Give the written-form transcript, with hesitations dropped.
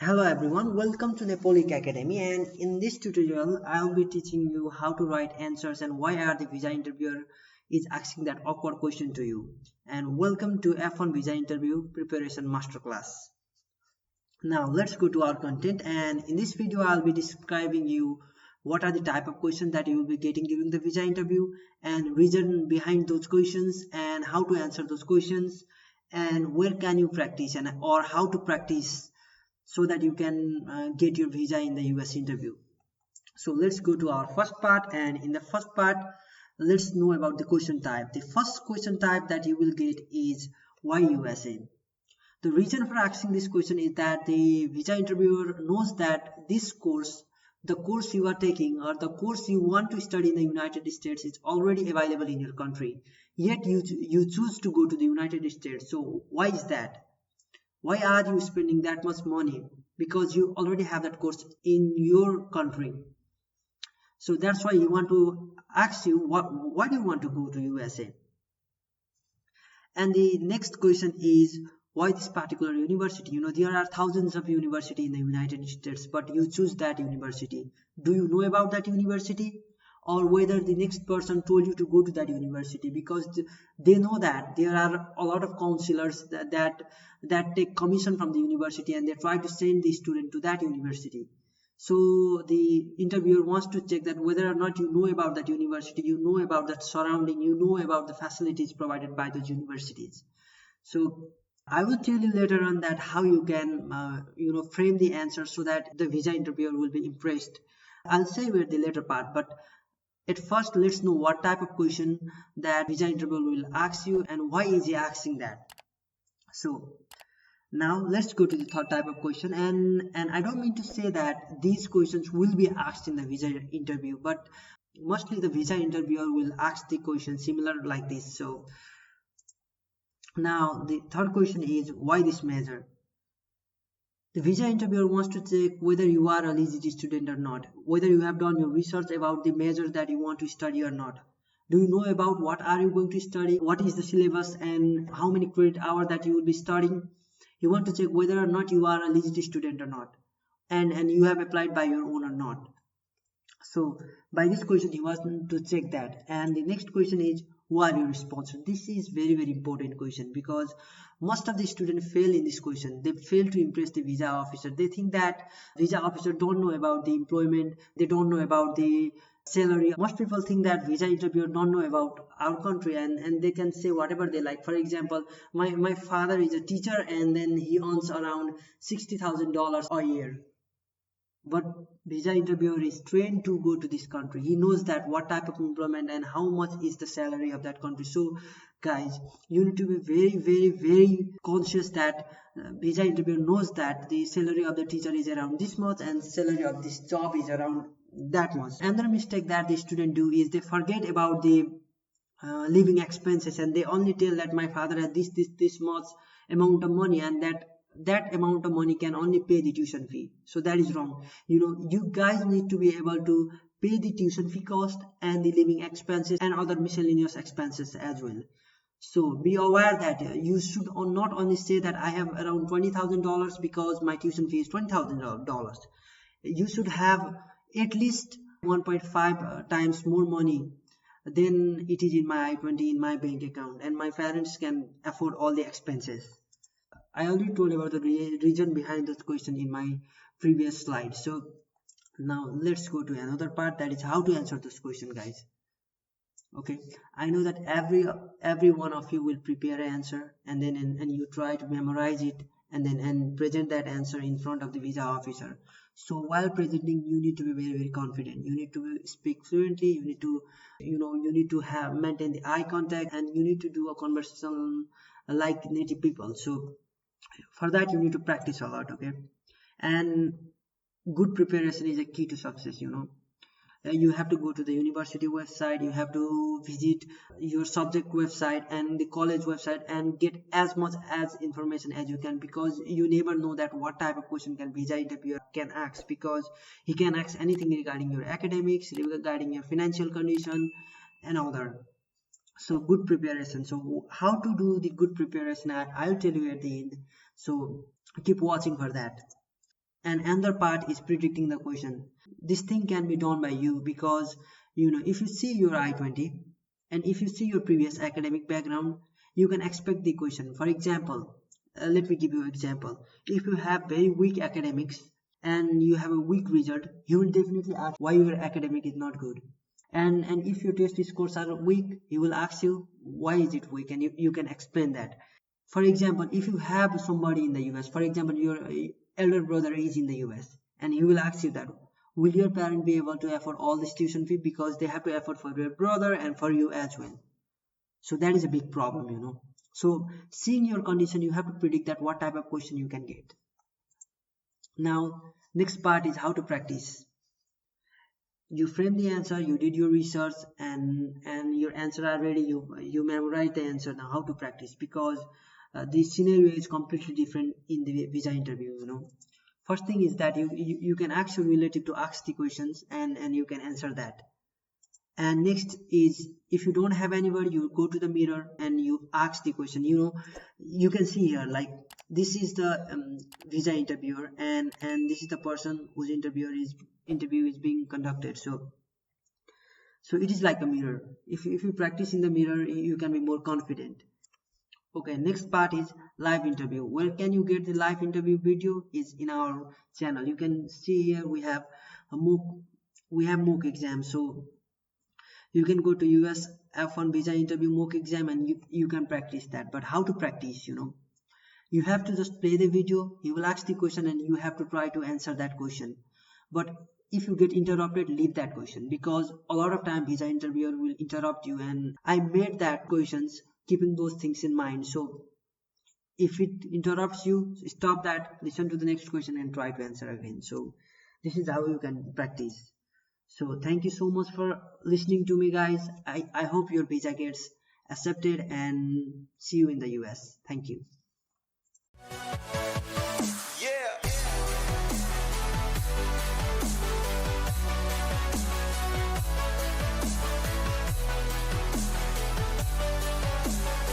Hello everyone, welcome to Nepolic Academy, and in this tutorial I'll be teaching you how to write answers and why are the visa interviewer is asking that awkward question to you. And welcome to F1 Visa Interview Preparation Masterclass. Now let's go to our content, and in this video I'll be describing you what are the type of questions that you will be getting during the visa interview and reason behind those questions and how to answer those questions and where can you practice and or how to practice so that you can get your visa in the US interview. So let's go to our first part, and in the first part let's know about the question type. The first question type that you will get is why USA. The reason for asking this question is that the visa interviewer knows that this course, the course you are taking or the course you want to study in the United States is already available in your country, yet you choose to go to the United States. So why is that? Why are you spending that much money? Because you already have that course in your country. So that's why you want to ask you why do you want to go to USA? And the next question is why this particular university? There are thousands of universities in the United States, but you choose that university. Do you know about that university? Or whether the next person told you to go to that university, because they know that there are a lot of counselors that take commission from the university and they try to send the student to that university. So the interviewer wants to check that whether or not you know about that university, you know about that surrounding, you know about the facilities provided by those universities. So I will tell you later on that how you can frame the answer so that the visa interviewer will be impressed. I'll say with the later part, but at first let's know what type of question that visa interviewer will ask you and why is he asking that. So now let's go to the third type of question, and I don't mean to say that these questions will be asked in the visa interview, but mostly the visa interviewer will ask the question similar like this. So now the third question is why this major. The visa interviewer wants to check whether you are a legit student or not, whether you have done your research about the major that you want to study or not. Do you know about what are you going to study, what is the syllabus, and how many credit hours that you will be studying? You want to check whether or not you are a legit student or not, and you have applied by your own or not. So by this question he wants to check that. And the next question is who are your sponsors. This is very important question because most of the students fail in this question. They fail to impress the visa officer. They think that visa officer don't know about the employment, they don't know about the salary. Most people think that visa interviewer don't know about our country, and they can say whatever they like. For example, my father is a teacher and then he earns around $60,000 a year, but visa interviewer is trained to go to this country. He knows that what type of employment and how much is the salary of that country. So guys, you need to be very conscious that visa interviewer knows that the salary of the teacher is around this much and salary of this job is around that much. Another mistake that the student do is they forget about the living expenses, and they only tell that my father has this much amount of money, and that amount of money can only pay the tuition fee. So that is wrong. You guys need to be able to pay the tuition fee cost and the living expenses and other miscellaneous expenses as well. So be aware that you should not only say that I have around $20,000 because my tuition fee is $20,000. You should have at least 1.5 times more money than it is in my I-20 in my bank account, and my parents can afford all the expenses. I already told about the reason behind this question in my previous slide. So now let's go to another part, that is how to answer this question, guys. Okay, I know that every one of you will prepare an answer and then and you try to memorize it and then present that answer in front of the visa officer. So while presenting, you need to be very confident. You need to speak fluently. You need to you need to have maintain the eye contact, and you need to do a conversation like native people. So for that you need to practice a lot. Okay, and good preparation is a key to success. You have to go to the university website, you have to visit your subject website and the college website and get as much as information as you can, because you never know that what type of question can visa interviewer can ask, because he can ask anything regarding your academics, regarding your financial condition and other. So good preparation. So how to do the good preparation, I'll tell you at the end, so keep watching for that. And another part is predicting the question. This thing can be done by you because if you see your I-20 and if you see your previous academic background, you can expect the question. For example, let me give you an example. If you have very weak academics and you have a weak result, he will definitely ask why your academic is not good. And if your test scores are weak, he will ask you why is it weak, and you can explain that. For example, if you have somebody in the US, for example, your elder brother is in the US, and he will ask you that, will your parent be able to afford all this tuition fee, because they have to afford for your brother and for you as well. So that is a big problem. So seeing your condition, you have to predict that what type of question you can get. Now, next part is how to practice. You frame the answer, you did your research, and your answer are ready. You memorize the answer. Now how to practice, because this scenario is completely different in the visa interview. First thing is that you can ask your relative to ask the questions, and you can answer that. And next is, if you don't have anybody, you go to the mirror and you ask the question. You can see here, like, this is the visa interviewer, and this is the person whose interview is being conducted. So it is like a mirror. If you practice in the mirror, you can be more confident. Okay, next part is live interview. Where can you get the live interview video? Is in our channel. You can see here we have a MOOC exam. So you can go to US F1 visa interview mock exam, and you can practice that. But how to practice? You have to just play the video. He will ask the question and you have to try to answer that question. But if you get interrupted, leave that question, because a lot of time visa interviewer will interrupt you, and I made that questions keeping those things in mind. So if it interrupts you, stop that, listen to the next question and try to answer again. So this is how you can practice. So thank you so much for listening to me, guys. I hope your visa gets accepted, and see you in the US. Thank you.